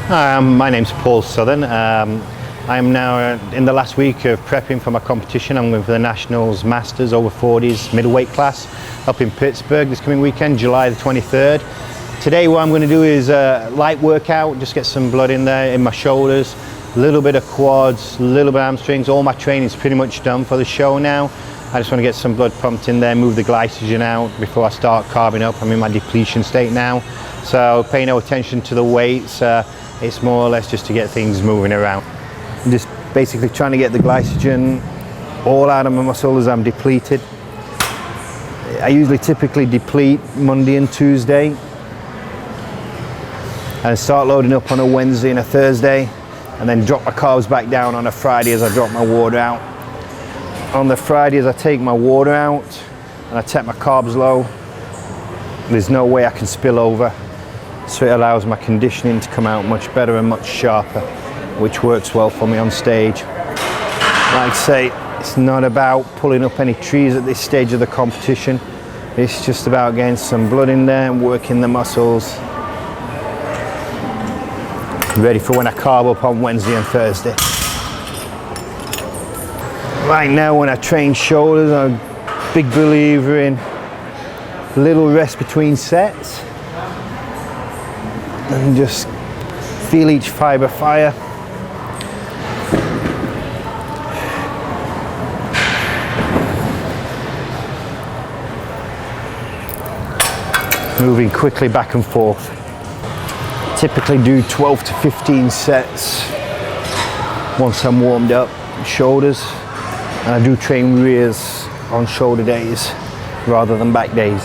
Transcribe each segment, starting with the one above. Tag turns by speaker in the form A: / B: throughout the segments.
A: My name's Paul Southern. I'm now in the last week of prepping for my competition. I'm going for the Nationals Masters over 40s middleweight class up in Pittsburgh this coming weekend, July the 23rd. Today what I'm going to do is a light workout, just get some blood in there, in my shoulders, a little bit of quads, a little bit of hamstrings. All my training's pretty much done for the show now. I just want to get some blood pumped in there, move the glycogen out before I start carbing up. I'm in my depletion state now, so pay no attention to the weights. It's more or less just to get things moving around. I'm just basically trying to get the glycogen all out of my muscle as I'm depleted. I typically deplete Monday and Tuesday and start loading up on a Wednesday and a Thursday, and then drop my carbs back down on a Friday as I drop my water out. On the Fridays I take my water out and I take my carbs low. There's no way I can spill over, so it allows my conditioning to come out much better and much sharper, which works well for me on stage. Like I say, it's not about pulling up any trees at this stage of the competition. It's just about getting some blood in there and working the muscles, ready for when I carb up on Wednesday and Thursday. Right now when I train shoulders, I'm a big believer in little rest between sets and just feel each fiber fire. Moving quickly back and forth. Typically do 12 to 15 sets once I'm warmed up, shoulders, and I do train rears on shoulder days rather than back days.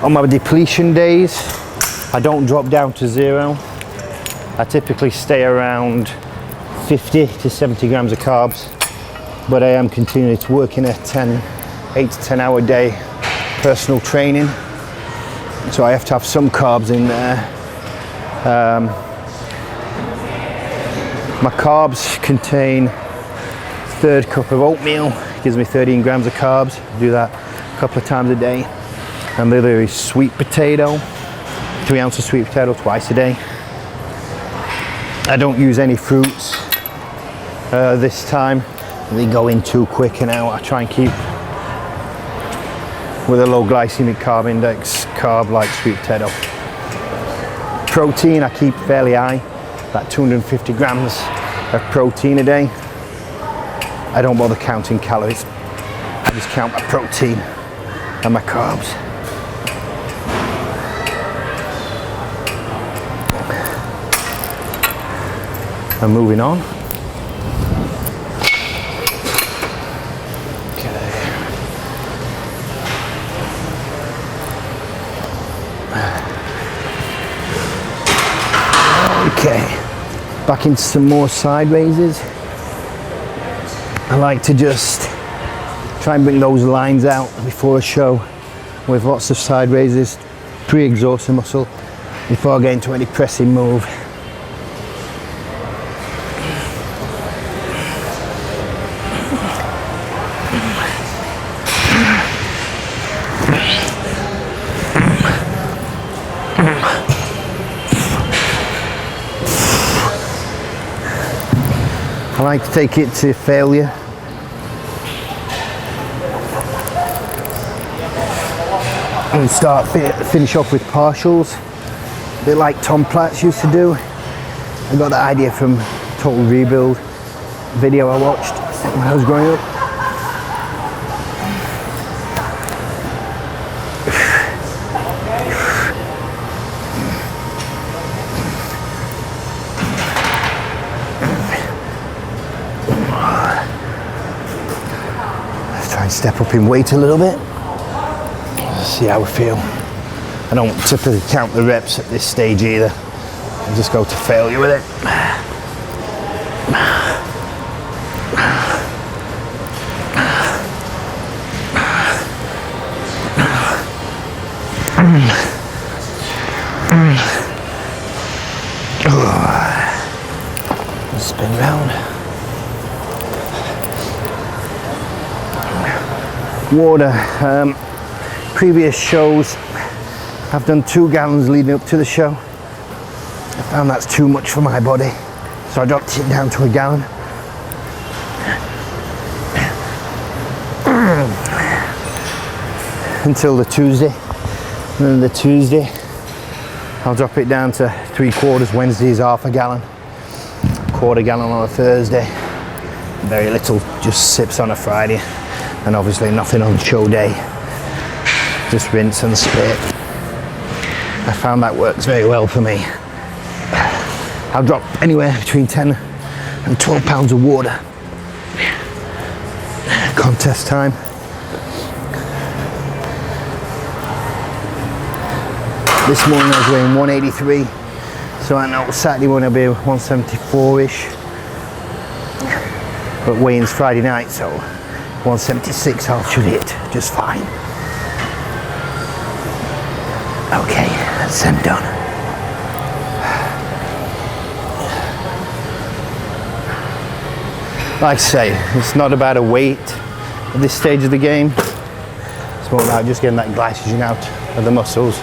A: On my depletion days, I don't drop down to zero. I typically stay around 50 to 70 grams of carbs, but I am continuing to work in a 8 to 10 hour day personal training, so I have to have some carbs in there. My carbs contain a third cup of oatmeal, gives me 13 grams of carbs. I do that a couple of times a day. And the other is sweet potato, 3 ounces of sweet potato twice a day. I don't use any fruits this time. They go in too quick and out. I try and keep with a low glycemic carb index, carb like sweet potato. Protein I keep fairly high, about 250 grams of protein a day. I don't bother counting calories. I just count my protein and my carbs. And moving on. Okay, back into some more side raises. I like to just try and bring those lines out before a show with lots of side raises, pre-exhaust the muscle before I get into any pressing move. I like to take it to failure. And finish off with partials, a bit like Tom Platz used to do. I got that idea from Total Rebuild video I watched when I was growing up. Step up in weight a little bit, see how we feel. I don't typically count the reps at this stage either. I just go to failure with it. Spin round. Water. previous shows, I've done 2 gallons leading up to the show. I found that's too much for my body, so I dropped it down to 1 gallon. Until the Tuesday, and then the Tuesday I'll drop it down to 3/4. Wednesday is 1/2 gallon, 1/4 gallon on a Thursday, very little just sips on a Friday, and obviously nothing on show day, just rinse and spit. I found that works very well for me. I'll drop anywhere between 10 and 12 pounds of water. Contest time. This morning I was weighing 183, so I know Saturday morning I'll be 174-ish. But weigh-in's Friday night, so 176 I should hit just fine. Okay, that's them done. Like I say, it's not about a weight at this stage of the game. It's more about just getting that glycogen out of the muscles.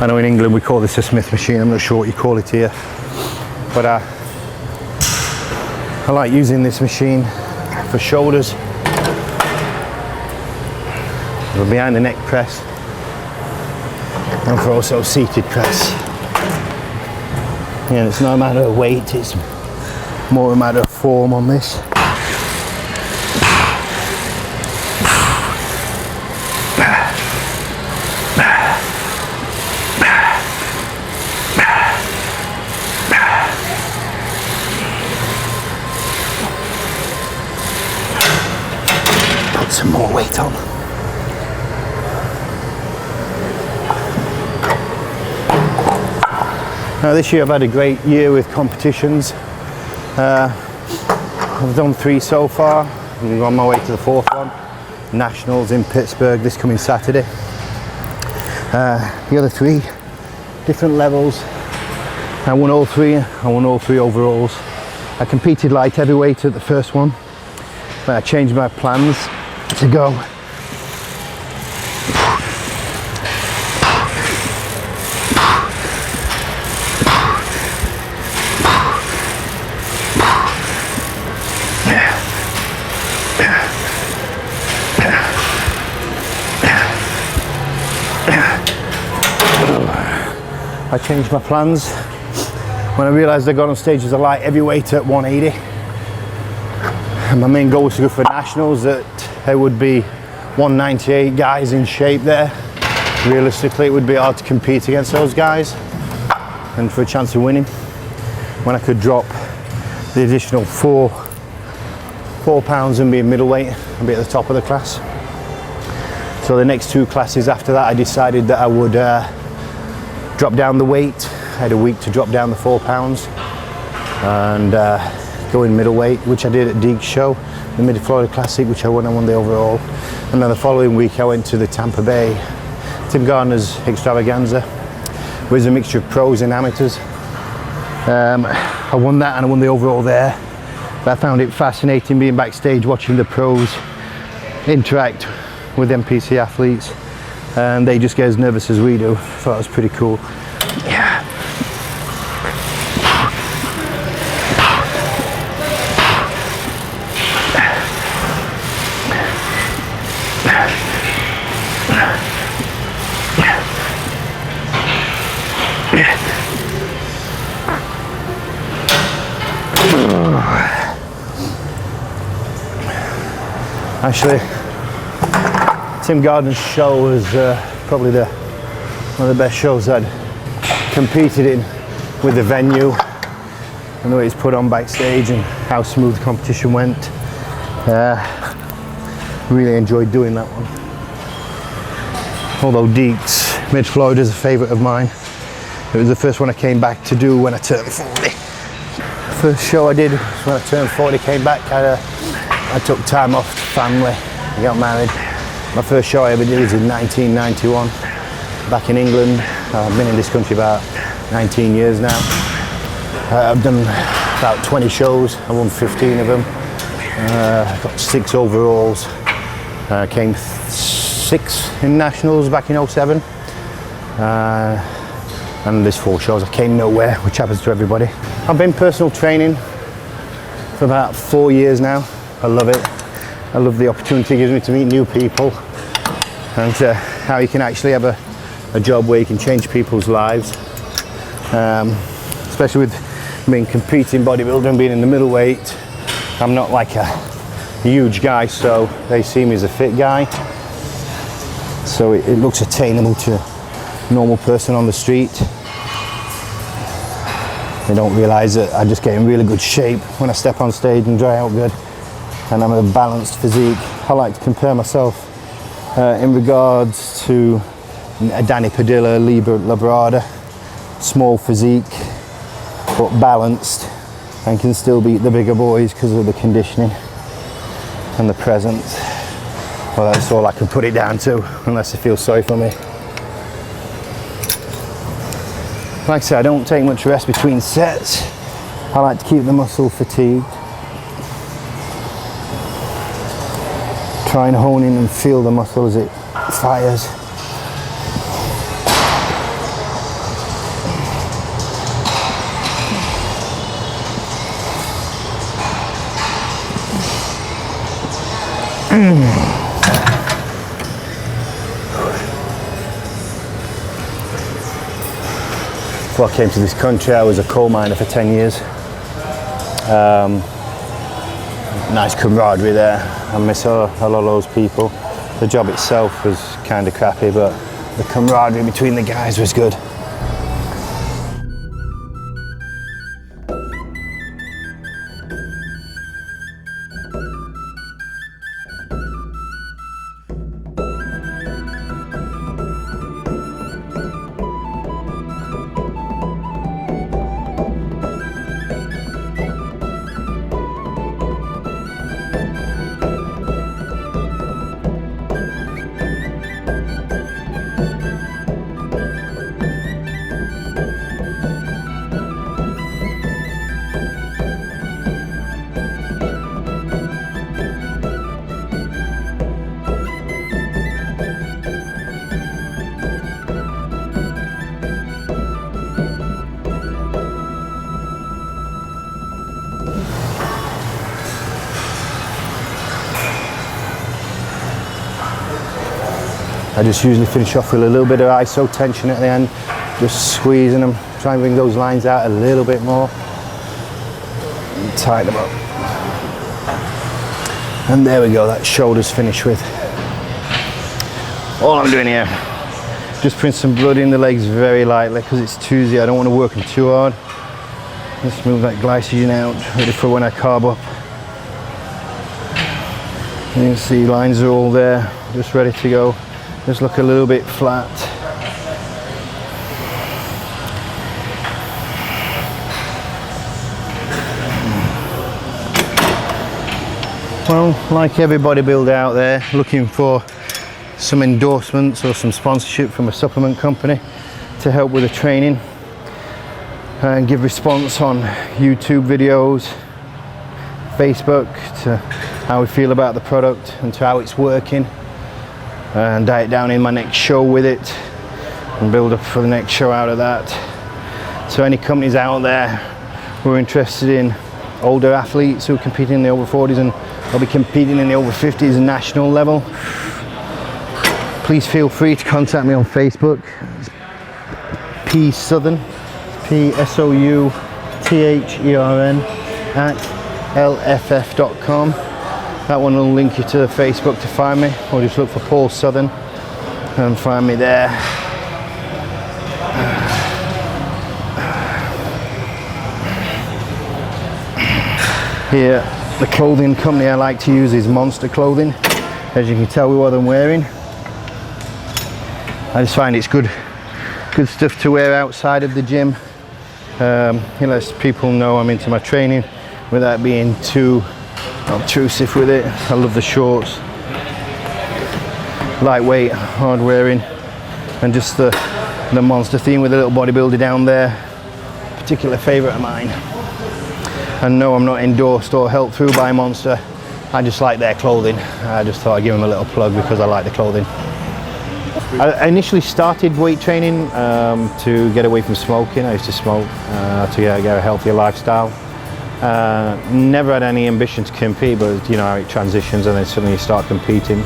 A: I know in England we call this a Smith machine, I'm not sure what you call it here. But I like using this machine for shoulders, for behind the neck press, and for also seated press. Yeah, it's not a matter of weight, it's more a matter of form on this. Put some more weight on. Now this year I've had a great year with competitions. I've done 3 so far. I'm on my way to the 4th one. Nationals in Pittsburgh this coming Saturday. The other 3 different levels. I won all 3. I won all 3 overalls. I competed light heavyweight at the first one, but I changed my plans to go I changed my plans when I realised I got on stage as a light heavyweight at 180. And my main goal was to go for nationals, that there would be 198 guys in shape there. Realistically, it would be hard to compete against those guys and for a chance of winning. When I could drop the additional 4 pounds and be a middleweight and be at the top of the class. So the next 2 classes after that, I decided that I would drop down the weight. I had a week to drop down the 4 pounds and go in middleweight, which I did at Deake's show, the Mid-Florida Classic, which I won the overall. And then the following week I went to the Tampa Bay Tim Gardner's extravaganza, which is a mixture of pros and amateurs. I won that and I won the overall there. But I found it fascinating being backstage watching the pros interact with NPC athletes, and they just get as nervous as we do. Thought it was pretty cool. Yeah. Actually, Tim Gardner's show was probably one of the best shows I'd competed in, with the venue and the way it's put on backstage and how smooth the competition went. Really enjoyed doing that one. Although Deake's Mid-Florida is a favourite of mine. It was the first one I came back to do when I turned 40. First show I did was when I turned 40, came back, I took time off family, I got married. My first show I ever did was in 1991, back in England. I've been in this country about 19 years now. I've done about 20 shows, I won 15 of them. Got 6 overalls. Came 6 in Nationals back in 07. And there's 4 shows. I came nowhere, which happens to everybody. I've been personal training for about 4 years now. I love it. I love the opportunity it gives me to meet new people, and how you can actually have a job where you can change people's lives. Especially with being competing bodybuilder and being in the middleweight. I'm not like a huge guy, so they see me as a fit guy. So it looks attainable to a normal person on the street. They don't realise that I just get in really good shape when I step on stage and dry out good. And I'm a balanced physique. I like to compare myself in regards to Danny Padilla, Labrada. Small physique, but balanced, and can still beat the bigger boys because of the conditioning and the presence. Well, that's all I can put it down to, unless they feel sorry for me. Like I said, I don't take much rest between sets. I like to keep the muscle fatigued. Try and hone in and feel the muscle as it fires. Before I came to this country, I was a coal miner for 10 years. Nice camaraderie there. I miss a lot of those people. The job itself was kind of crappy, but the camaraderie between the guys was good. I just usually finish off with a little bit of iso tension at the end, just squeezing them, try and bring those lines out a little bit more, and tighten them up. And there we go, that shoulder's finished with. All I'm doing here, just putting some blood in the legs very lightly because it's Tuesday, I don't want to work them too hard. Just move that glycogen out, ready for when I carb up. You can see lines are all there, just ready to go. Just look a little bit flat. Well, like every bodybuilder out there, looking for some endorsements or some sponsorship from a supplement company to help with the training and give response on YouTube videos, Facebook, to how we feel about the product and to how it's working, and diet down in my next show with it and build up for the next show out of that. So any companies out there who are interested in older athletes who are competing in the over 40s and will be competing in the over 50s and national level, please feel free to contact me on Facebook. It's P Southern, PSOUTHERN @LFF.com. That one will link you to Facebook to find me, or just look for Paul Southern and find me there. Here, the clothing company I like to use is Monster Clothing, as you can tell with what I'm wearing. I just find it's good stuff to wear outside of the gym. It lets people know I'm into my training without being too obtrusive with it. I love the shorts, lightweight, hard wearing, and just the Monster theme with a little bodybuilder down there, particular favourite of mine. And no, I'm not endorsed or helped through by Monster. I just like their clothing. I just thought I'd give them a little plug because I like the clothing. I initially started weight training to get away from smoking. I used to smoke to get a healthier lifestyle. Never had any ambition to compete, but you know how it transitions and then suddenly you start competing.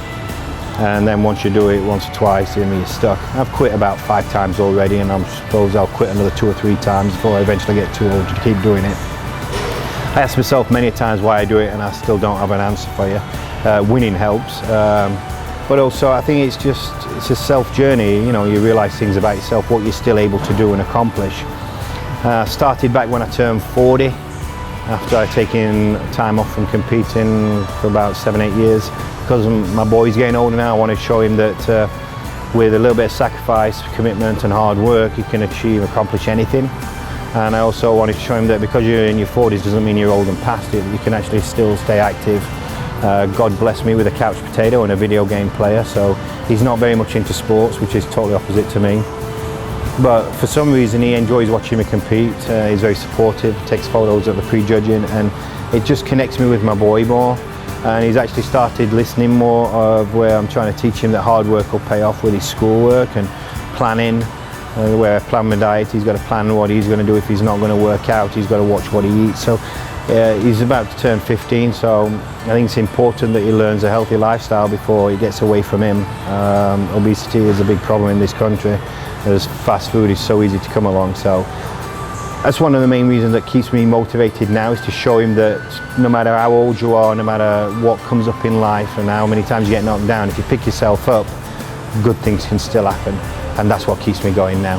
A: And then once you do it once or twice, then you're stuck. I've quit about 5 times already, and I suppose I'll quit another 2 or 3 times before I eventually get too old to keep doing it. I ask myself many times why I do it, and I still don't have an answer for you. Winning helps, but also I think it's a self journey. You know, you realise things about yourself, what you're still able to do and accomplish. Started back when I turned 40, after I'd taken time off from competing for about 7-8 years. Because my boy's getting older now, I want to show him that with a little bit of sacrifice, commitment and hard work, you can accomplish anything. And I also wanted to show him that because you're in your 40s doesn't mean you're old and past it, you can actually still stay active. God blessed me with a couch potato and a video game player, so he's not very much into sports, which is totally opposite to me. But for some reason he enjoys watching me compete. He's very supportive, takes photos of the pre-judging, and it just connects me with my boy more. And he's actually started listening more of where I'm trying to teach him that hard work will pay off with his schoolwork and planning. Where I plan my diet, he's got to plan what he's going to do if he's not going to work out, he's got to watch what he eats. So he's about to turn 15, so I think it's important that he learns a healthy lifestyle before he gets away from him. Obesity is a big problem in this country, as fast food is so easy to come along. So that's one of the main reasons that keeps me motivated now, is to show him that no matter how old you are, no matter what comes up in life and how many times you get knocked down, if you pick yourself up, good things can still happen. And that's what keeps me going now.